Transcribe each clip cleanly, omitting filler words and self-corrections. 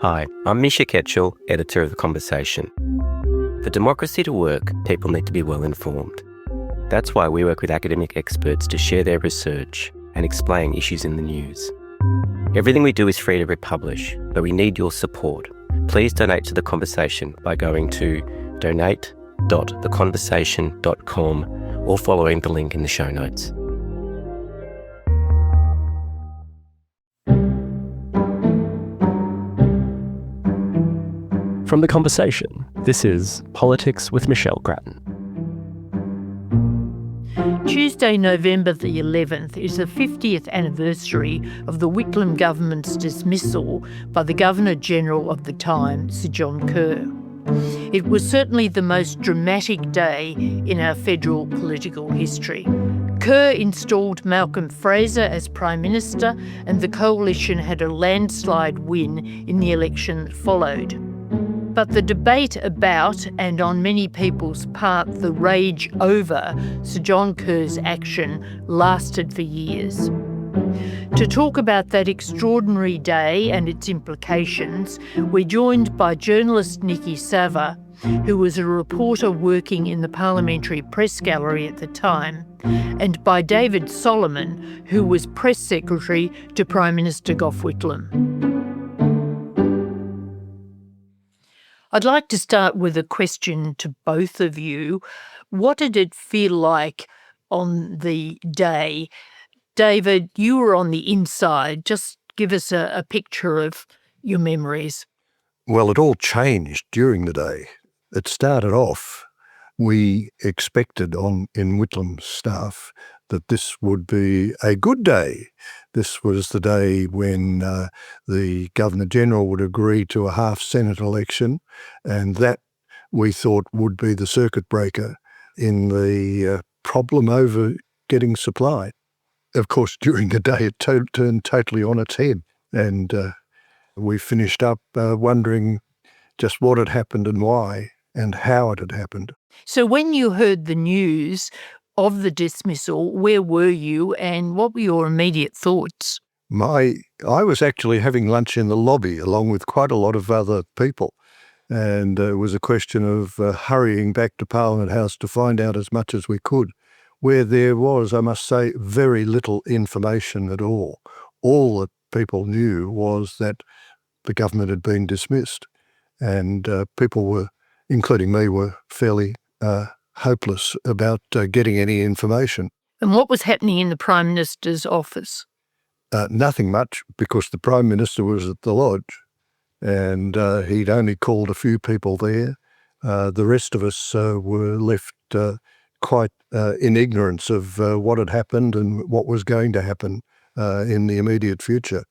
Hi, I'm Misha Ketchell, editor of The Conversation. For democracy to work, people need to be well informed. That's why we work with academic experts to share their research and explain issues in the news. Everything we do is free to republish, but we need your support. Please donate to The Conversation by going to donate.theconversation.com or following the link in the show notes. From The Conversation, this is Politics with Michelle Grattan. Tuesday, November the 11th, is the 50th anniversary of the Whitlam government's dismissal by the Governor-General of the time, Sir John Kerr. It was certainly the most dramatic day in our federal political history. Kerr installed Malcolm Fraser as Prime Minister, and the Coalition had a landslide win in the election that followed. But the debate about, and on many people's part, the rage over Sir John Kerr's action lasted for years. To talk about that extraordinary day and its implications, we're joined by journalist Niki Savva, who was a reporter working in the Parliamentary Press Gallery at the time, and by David Solomon, who was Press Secretary to Prime Minister Gough Whitlam. I'd like to start with a question to both of you. What did it feel like on the day? David, you were on the inside. Just give us a picture of your memories. Well, it all changed during the day. It started off, we expected in Whitlam's staff that this would be a good day. This was the day when the Governor-General would agree to a half-Senate election, and that, we thought, would be the circuit breaker in the problem over getting supply. Of course, during the day, it turned totally on its head, and we finished up wondering just what had happened and why and how it had happened. So when you heard the news of the dismissal, where were you and what were your immediate thoughts? I was actually having lunch in the lobby along with quite a lot of other people, and it was a question of hurrying back to Parliament House to find out as much as we could, where there was, I must say, very little information at all. All that people knew was that the government had been dismissed, and people were, including me, were fairly hopeless about getting any information. And what was happening in the Prime Minister's office? Nothing much, because the Prime Minister was at the lodge, and he'd only called a few people there. The rest of us were left quite in ignorance of what had happened and what was going to happen in the immediate future.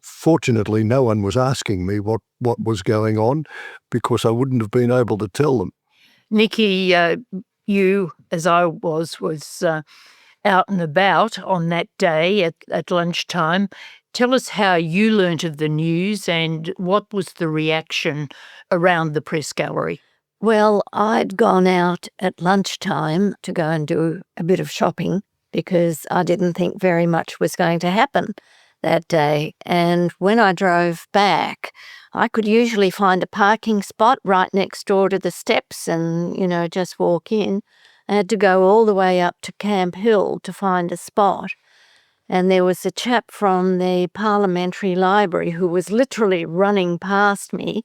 Fortunately, no one was asking me what was going on, because I wouldn't have been able to tell them. Niki, you, as I was out and about on that day at lunchtime. Tell us how you learnt of the news and what was the reaction around the press gallery. Well, I'd gone out at lunchtime to go and do a bit of shopping because I didn't think very much was going to happen that day. And when I drove back, I could usually find a parking spot right next door to the steps and, just walk in. I had to go all the way up to Camp Hill to find a spot. And there was a chap from the Parliamentary Library who was literally running past me,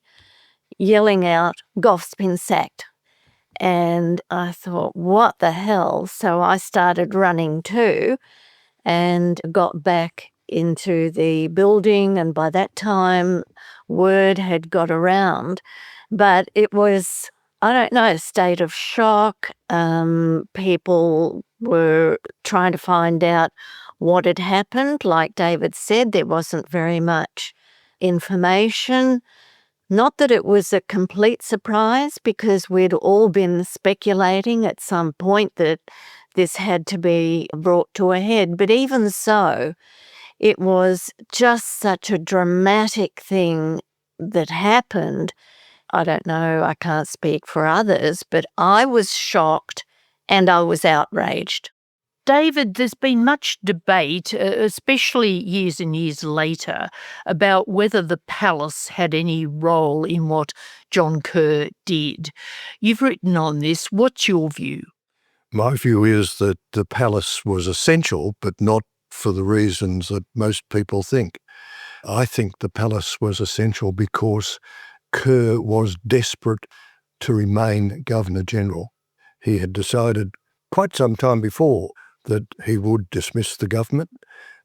yelling out, "Gough's been sacked." And I thought, what the hell? So I started running too and got back into the building, and by that time word had got around. But it was, I don't know, a state of shock. People were trying to find out what had happened. Like David said, there wasn't very much information. Not that it was a complete surprise, because we'd all been speculating at some point that this had to be brought to a head. But even so, it was just such a dramatic thing that happened. I don't know, I can't speak for others, but I was shocked and I was outraged. David, there's been much debate, especially years and years later, about whether the palace had any role in what John Kerr did. You've written on this. What's your view? My view is that the palace was essential, but not for the reasons that most people think. I think the palace was essential because Kerr was desperate to remain Governor-General. He had decided quite some time before that he would dismiss the government,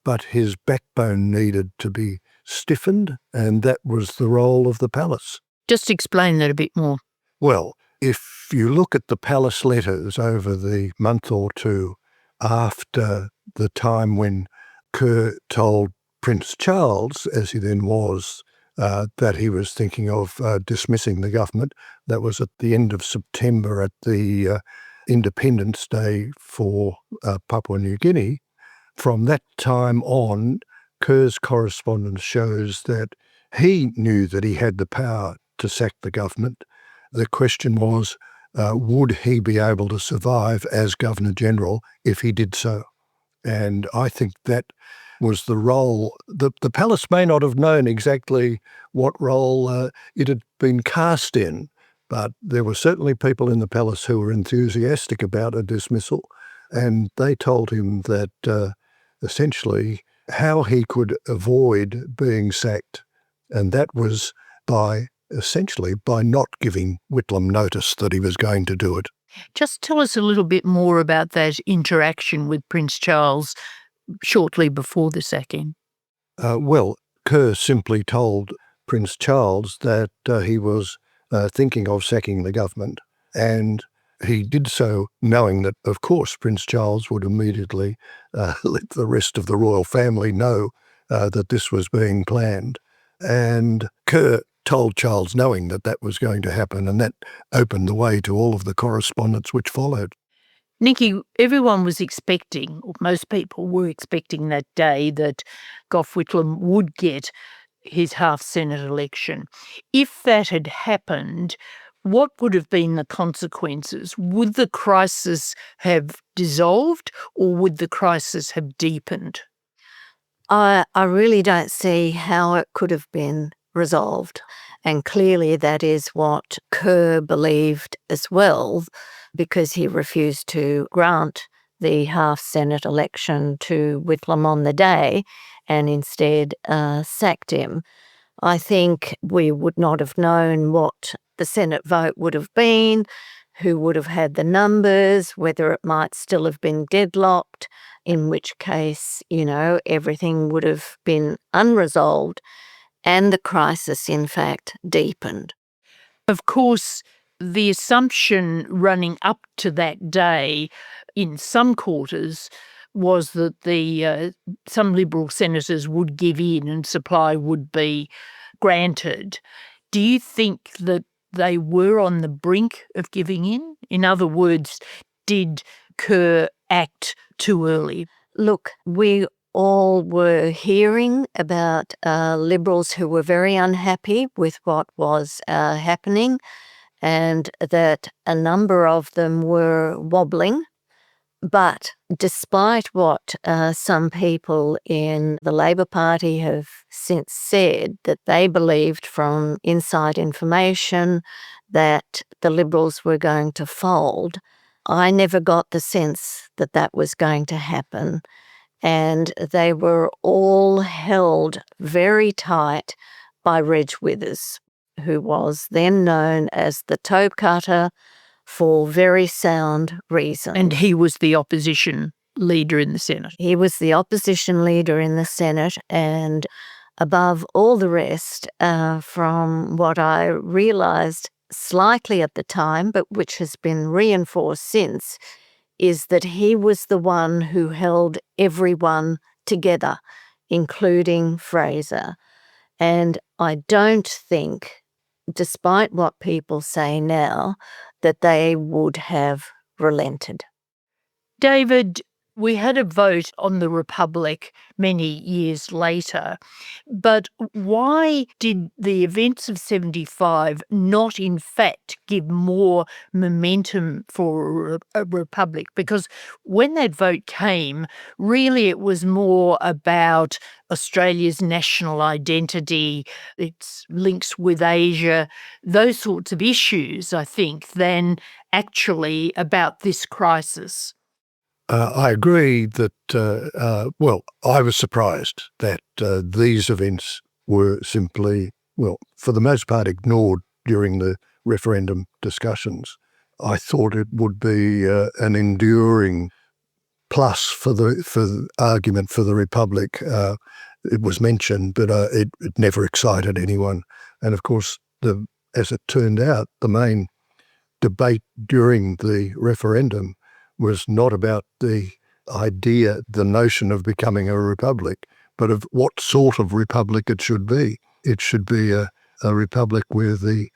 but his backbone needed to be stiffened, and that was the role of the palace. Just explain that a bit more. Well, if you look at the palace letters over the month or two after the time when Kerr told Prince Charles, as he then was, that he was thinking of dismissing the government, that was at the end of September at the Independence Day for Papua New Guinea. From that time on, Kerr's correspondence shows that he knew that he had the power to sack the government. The question was, would he be able to survive as Governor-General if he did so? And I think that was the role. The palace may not have known exactly what role it had been cast in, but there were certainly people in the palace who were enthusiastic about a dismissal, and they told him that essentially how he could avoid being sacked, and that was essentially by not giving Whitlam notice that he was going to do it. Just tell us a little bit more about that interaction with Prince Charles shortly before the sacking. Well, Kerr simply told Prince Charles that he was thinking of sacking the government, and he did so knowing that, of course, Prince Charles would immediately let the rest of the royal family know that this was being planned. And Kerr told Charles knowing that that was going to happen, and that opened the way to all of the correspondence which followed. Niki, everyone was expecting, or most people were expecting that day that Gough Whitlam would get his half-Senate election. If that had happened, what would have been the consequences? Would the crisis have dissolved, or would the crisis have deepened? I really don't see how it could have been resolved. And clearly that is what Kerr believed as well, because he refused to grant the half-Senate election to Whitlam on the day and instead sacked him. I think we would not have known what the Senate vote would have been, who would have had the numbers, whether it might still have been deadlocked, in which case, everything would have been unresolved, and the crisis, in fact, deepened. Of course, the assumption running up to that day in some quarters was that some Liberal senators would give in and supply would be granted. Do you think that they were on the brink of giving in? In other words, did Kerr act too early? Look, we all were hearing about Liberals who were very unhappy with what was happening, and that a number of them were wobbling. But despite what some people in the Labor Party have since said, that they believed from inside information that the Liberals were going to fold, I never got the sense that that was going to happen. And they were all held very tight by Reg Withers, who was then known as the toe cutter for very sound reasons. And he was the opposition leader in the Senate. He was the opposition leader in the Senate, and above all the rest, from what I realised slightly at the time, but which has been reinforced since, is that he was the one who held everyone together, including Fraser. And I don't think, despite what people say now, that they would have relented. David, We had a vote on the Republic many years later, but why did the events of 75 not in fact give more momentum for a Republic? Because when that vote came, really it was more about Australia's national identity, its links with Asia, those sorts of issues, I think, than actually about this crisis. I agree that, I was surprised that these events were simply, for the most part, ignored during the referendum discussions. I thought it would be an enduring plus for the argument for the Republic. It was mentioned, but it never excited anyone. And of course, as it turned out, the main debate during the referendum was not about the idea, the notion of becoming a republic, but of what sort of republic it should be. It should be a republic where the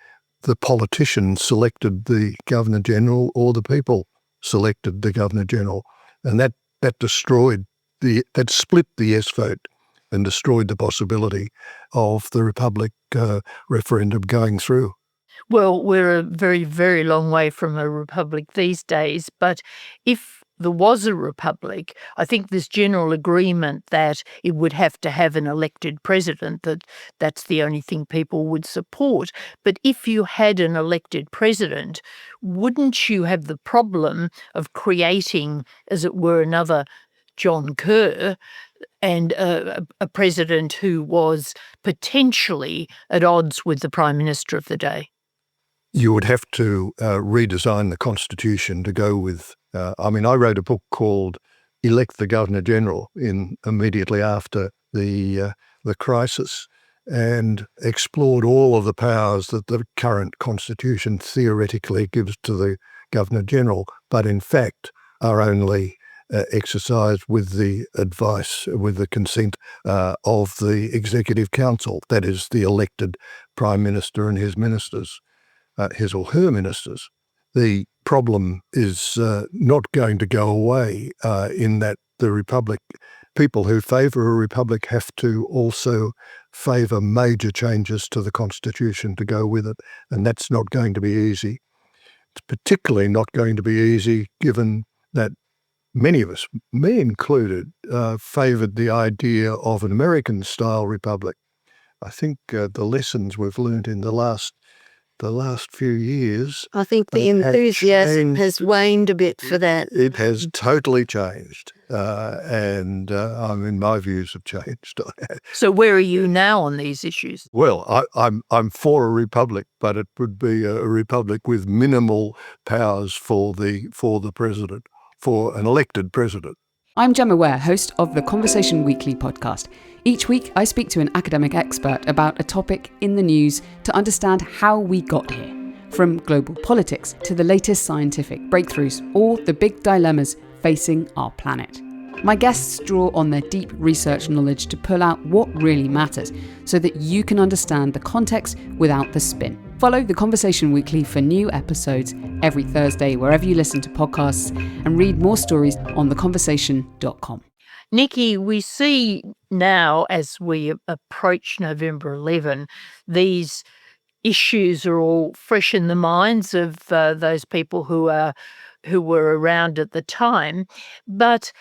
politicians selected the Governor-General or the people selected the Governor-General. And that that split the yes vote and destroyed the possibility of the Republic referendum going through. Well, we're a very, very long way from a republic these days, but if there was a republic, I think there's general agreement that it would have to have an elected president, that's the only thing people would support. But if you had an elected president, wouldn't you have the problem of creating, as it were, another John Kerr and a president who was potentially at odds with the Prime Minister of the day? You would have to redesign the Constitution to go with. I wrote a book called "Elect the Governor-General" immediately after the crisis, and explored all of the powers that the current Constitution theoretically gives to the Governor-General, but in fact are only exercised with the advice, with the consent of the Executive Council, that is, the elected Prime Minister and his ministers. His or her ministers. The problem is not going to go away in that the Republic, people who favour a Republic have to also favour major changes to the Constitution to go with it, and that's not going to be easy. It's particularly not going to be easy given that many of us, me included, favoured the idea of an American-style Republic. I think the lessons we've learned in the last few years. I think the enthusiasm has waned a bit for that. It has totally changed, and my views have changed. So where are you now on these issues? Well, I'm for a republic, but it would be a republic with minimal powers for the president, for an elected president. I'm Gemma Ware, host of the Conversation Weekly podcast. Each week, I speak to an academic expert about a topic in the news to understand how we got here, from global politics to the latest scientific breakthroughs or the big dilemmas facing our planet. My guests draw on their deep research knowledge to pull out what really matters so that you can understand the context without the spin. Follow the Conversation Weekly for new episodes every Thursday wherever you listen to podcasts, and read more stories on theconversation.com. Niki, we see now as we approach November 11, these issues are all fresh in the minds of those people who were around at the time. But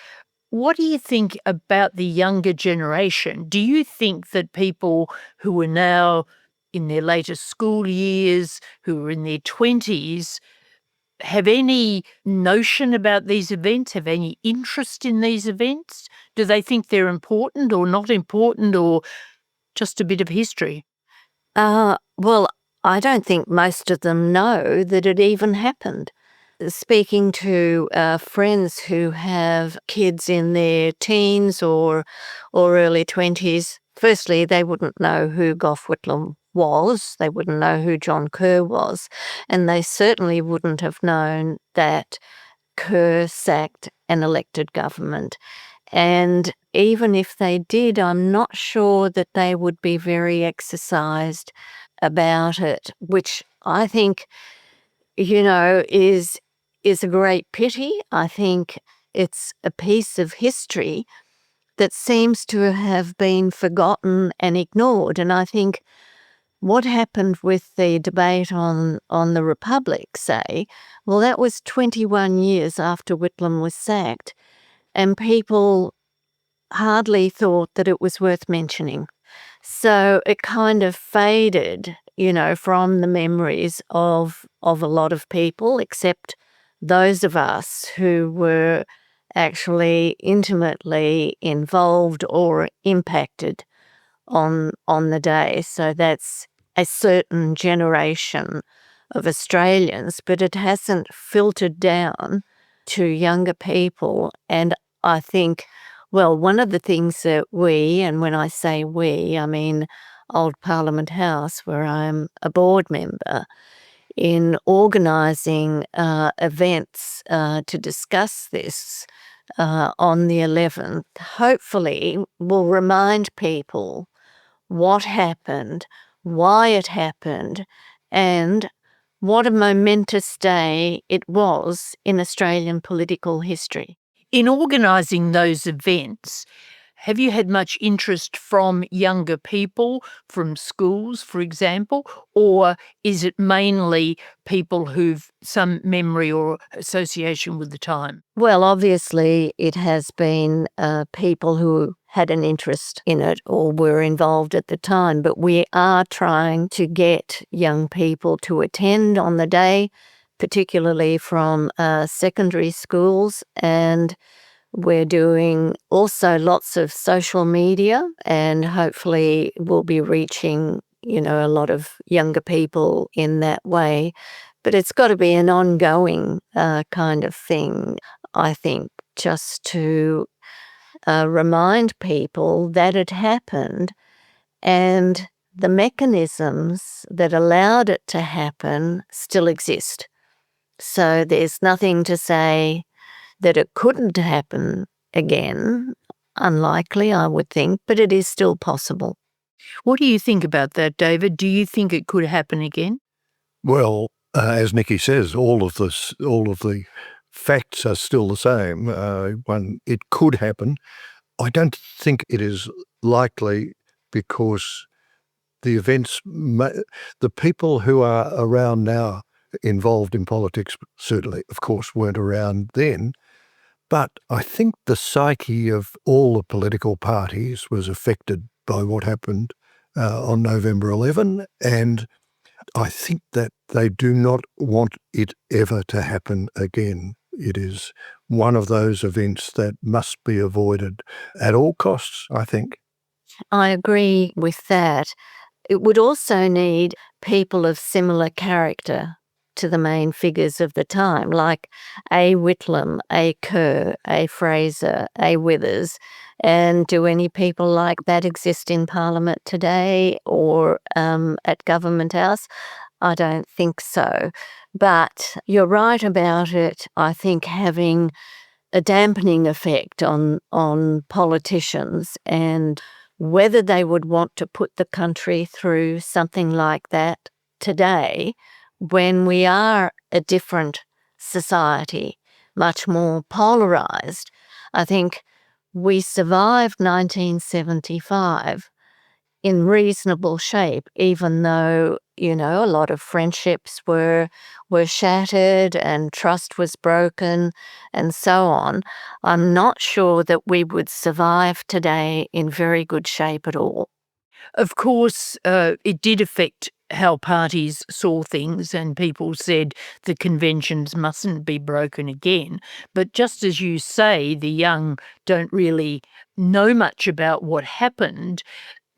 what do you think about the younger generation? Do you think that people who are now in their later school years, who are in their 20s, have any notion about these events, have any interest in these events? Do they think they're important or not important, or just a bit of history? Well, I don't think most of them know that it even happened. Speaking to friends who have kids in their teens or early 20s, firstly, they wouldn't know who Gough Whitlam was. They wouldn't know who John Kerr was. And they certainly wouldn't have known that Kerr sacked an elected government. And even if they did, I'm not sure that they would be very exercised about it, which I think, is a great pity. I think it's a piece of history that seems to have been forgotten and ignored. And I think what happened with the debate on the Republic, say, well, that was 21 years after Whitlam was sacked, and people hardly thought that it was worth mentioning. So it kind of faded, from the memories of a lot of people, except those of us who were actually intimately involved or impacted on the day. So that's a certain generation of Australians, but it hasn't filtered down to younger people. And I think, well, one of the things that we, and when I say we, I mean Old Parliament House, where I'm a board member, in organising events to discuss this on the 11th, hopefully will remind people what happened, why it happened, and what a momentous day it was in Australian political history. In organising those events, have you had much interest from younger people, from schools, for example, or is it mainly people who've some memory or association with the time? Well, obviously it has been people who had an interest in it or were involved at the time, but we are trying to get young people to attend on the day, particularly from secondary schools, and we're doing also lots of social media, and hopefully we'll be reaching, a lot of younger people in that way. But it's got to be an ongoing kind of thing, I think, just to remind people that it happened and the mechanisms that allowed it to happen still exist. So there's nothing to say that it couldn't happen again. Unlikely, I would think, but it is still possible. What do you think about that, David? Do you think it could happen again? Well, as Niki says, all of the facts are still the same. It could happen. I don't think it is likely because the events, the people who are around now involved in politics certainly, of course, weren't around then. But I think the psyche of all the political parties was affected by what happened on November 11, and I think that they do not want it ever to happen again. It is one of those events that must be avoided at all costs, I think. I agree with that. It would also need people of similar character to the main figures of the time, like A. Whitlam, A. Kerr, A. Fraser, A. Withers. And do any people like that exist in Parliament today or at Government House? I don't think so. But you're right about it, I think, having a dampening effect on politicians and whether they would want to put the country through something like that today when we are a different society, much more polarised. I think we survived 1975 in reasonable shape, even though, a lot of friendships were shattered and trust was broken and so on. I'm not sure that we would survive today in very good shape at all. Of course, it did affect how parties saw things, and people said the conventions mustn't be broken again. But just as you say, the young don't really know much about what happened.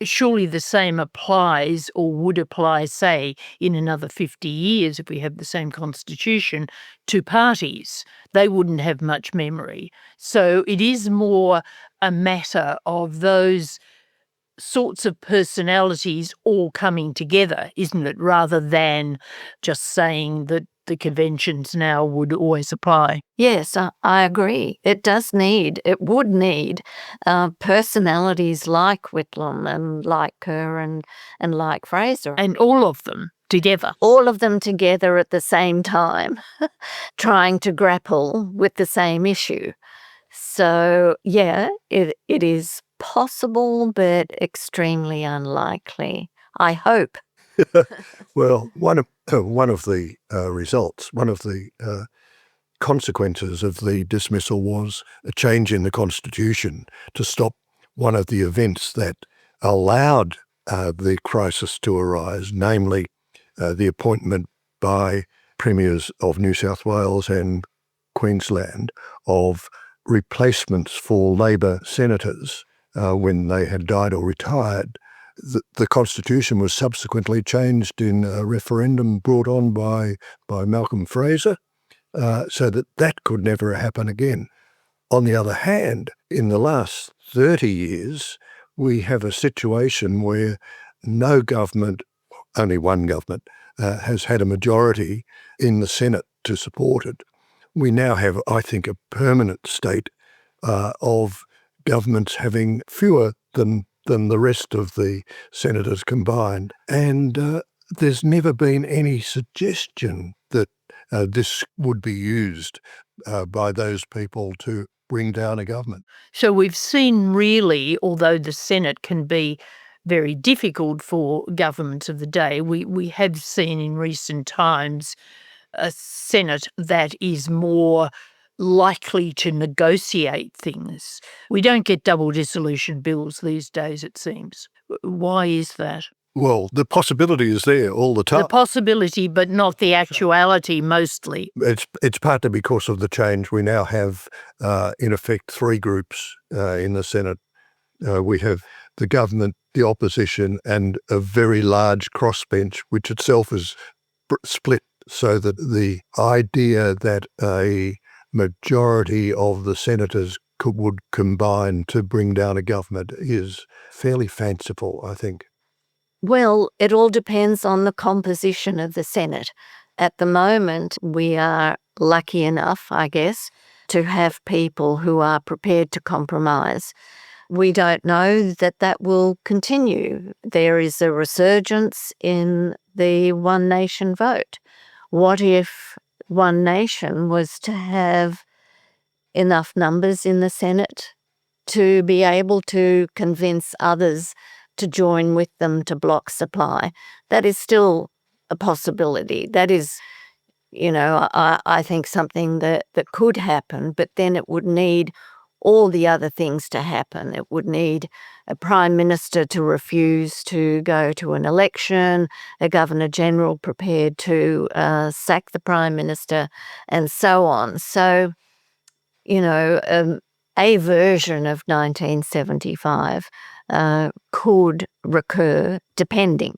Surely the same applies or would apply, say, in another 50 years if we have the same constitution, to parties. They wouldn't have much memory. So it is more a matter of those sorts of personalities all coming together, isn't it, rather than just saying that the conventions now would always apply. Yes, I agree. It would need personalities like Whitlam and like Kerr and like Fraser. And all of them together. All of them together at the same time, trying to grapple with the same issue. So, yeah, it is possible, but extremely unlikely. I hope. Well, one of the results, one of the consequences of the dismissal was a change in the constitution to stop one of the events that allowed the crisis to arise, namely the appointment by premiers of New South Wales and Queensland of replacements for Labor senators when they had died or retired. The constitution was subsequently changed in a referendum brought on by Malcolm Fraser, so that could never happen again. On the other hand, in the last 30 years, we have a situation where no government, only one government, has had a majority in the Senate to support it. We now have, I think, a permanent state of governments having fewer than the rest of the senators combined. And there's never been any suggestion that this would be used by those people to bring down a government. So we've seen really, although the Senate can be very difficult for governments of the day, we have seen in recent times a Senate that is more likely to negotiate things. We don't get double dissolution bills these days, it seems. Why is that? Well, the possibility is there all the time. The possibility, but not the actuality mostly. It's partly because of the change. We now have, in effect, three groups in the Senate. We have the government, the opposition, and a very large crossbench, which itself is split so that the idea that a majority of the senators would combine to bring down a government is fairly fanciful, I think. Well, it all depends on the composition of the Senate. At the moment, we are lucky enough, I guess, to have people who are prepared to compromise. We don't know that will continue. There is a resurgence in the one nation vote. What if one nation was to have enough numbers in the Senate to be able to convince others to join with them to block supply? That is still a possibility. That is, I think something that could happen, but then it would need all the other things to happen. It would need a prime minister to refuse to go to an election, a governor-general prepared to sack the prime minister, and so on. So, a version of 1975 could recur, depending.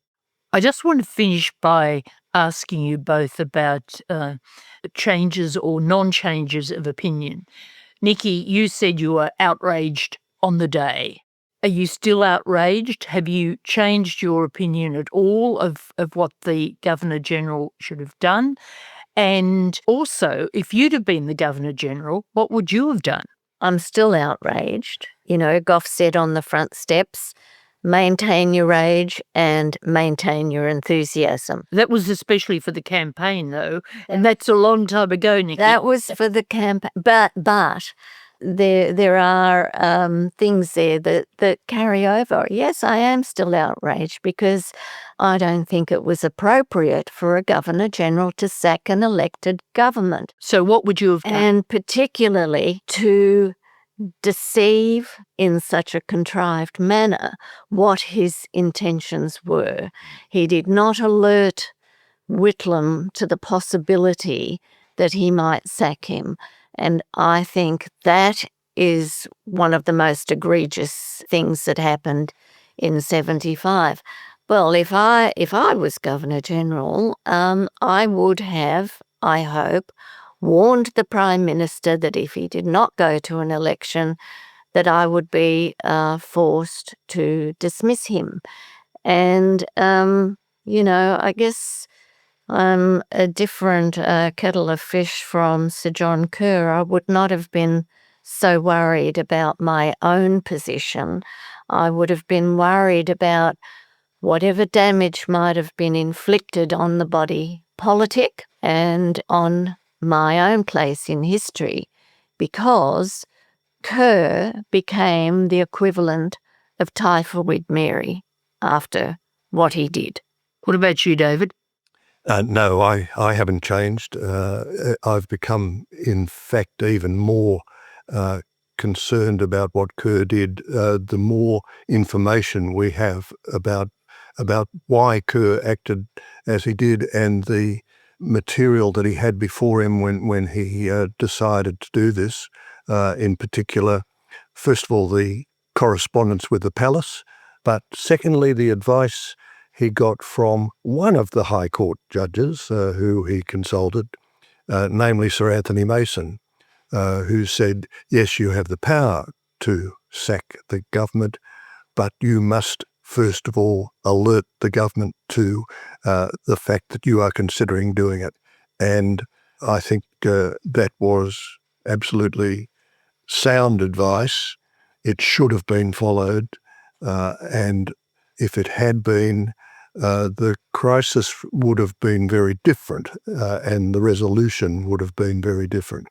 I just want to finish by asking you both about changes or non-changes of opinion. Niki, you said you were outraged on the day. Are you still outraged? Have you changed your opinion at all of what the Governor-General should have done? And also, if you'd have been the Governor-General, what would you have done? I'm still outraged. Gough said on the front steps, maintain your rage and maintain your enthusiasm. That was especially for the campaign, though, and that's a long time ago, Niki. That was for the campaign, but there are things there that carry over. Yes, I am still outraged because I don't think it was appropriate for a Governor-General to sack an elected government. So what would you have done? And particularly to deceive in such a contrived manner what his intentions were. He did not alert Whitlam to the possibility that he might sack him. And I think that is one of the most egregious things that happened in 75. Well, if I was Governor-General, I would have, I hope, warned the Prime Minister that if he did not go to an election, that I would be forced to dismiss him. And, I guess I'm a different kettle of fish from Sir John Kerr. I would not have been so worried about my own position. I would have been worried about whatever damage might have been inflicted on the body politic and on my own place in history, because Kerr became the equivalent of Typhoid Mary after what he did. What about you, David? No, I haven't changed. I've become, in fact, even more concerned about what Kerr did. The more information we have about why Kerr acted as he did and the material that he had before him when he decided to do this, in particular, first of all, the correspondence with the palace, but secondly, the advice he got from one of the High Court judges who he consulted, namely Sir Anthony Mason, who said, yes, you have the power to sack the government, but you must first of all alert the government to the fact that you are considering doing it. And I think that was absolutely sound advice. It should have been followed, and if it had been, the crisis would have been very different, and the resolution would have been very different.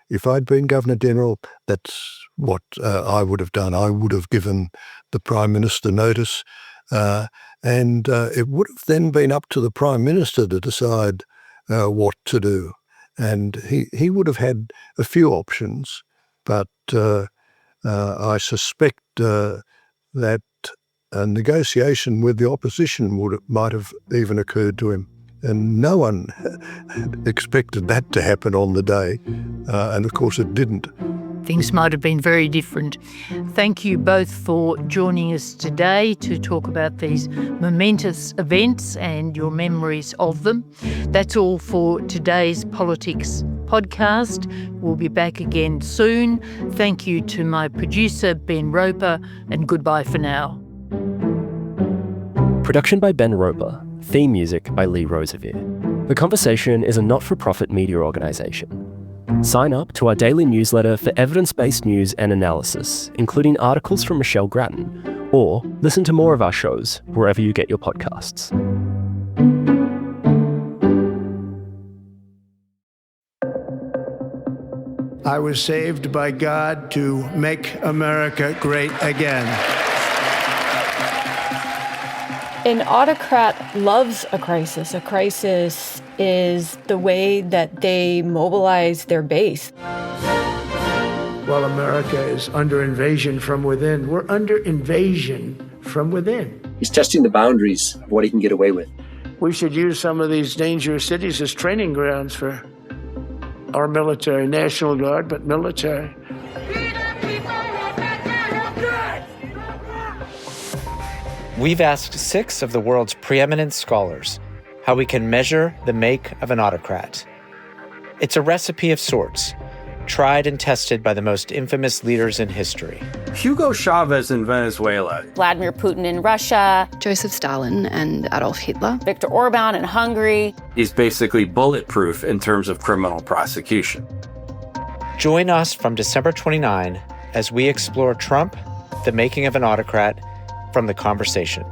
If I'd been Governor-General, that's what I would have done. I would have given the Prime Minister notice, and it would have then been up to the Prime Minister to decide what to do. And he would have had a few options, but I suspect that a negotiation with the opposition might have even occurred to him. And no one expected that to happen on the day. And of course it didn't. Things might have been very different. Thank you both for joining us today to talk about these momentous events and your memories of them. That's all for today's Politics podcast. We'll be back again soon. Thank you to my producer, Ben Roper, and goodbye for now. Production by Ben Roper. Theme music by Lee Rosevere. The Conversation is a not-for-profit media organisation. Sign up to our daily newsletter for evidence-based news and analysis, including articles from Michelle Grattan, or listen to more of our shows wherever you get your podcasts. I was saved by God to make America great again. An autocrat loves a crisis. A crisis is the way that they mobilize their base. While America is under invasion from within, we're under invasion from within. He's testing the boundaries of what he can get away with. We should use some of these dangerous cities as training grounds for our military, National Guard, but military. We've asked 6 of the world's preeminent scholars how we can measure the make of an autocrat. It's a recipe of sorts, tried and tested by the most infamous leaders in history. Hugo Chavez in Venezuela. Vladimir Putin in Russia. Joseph Stalin and Adolf Hitler. Viktor Orban in Hungary. He's basically bulletproof in terms of criminal prosecution. Join us from December 29 as we explore Trump, the making of an autocrat, from The Conversation.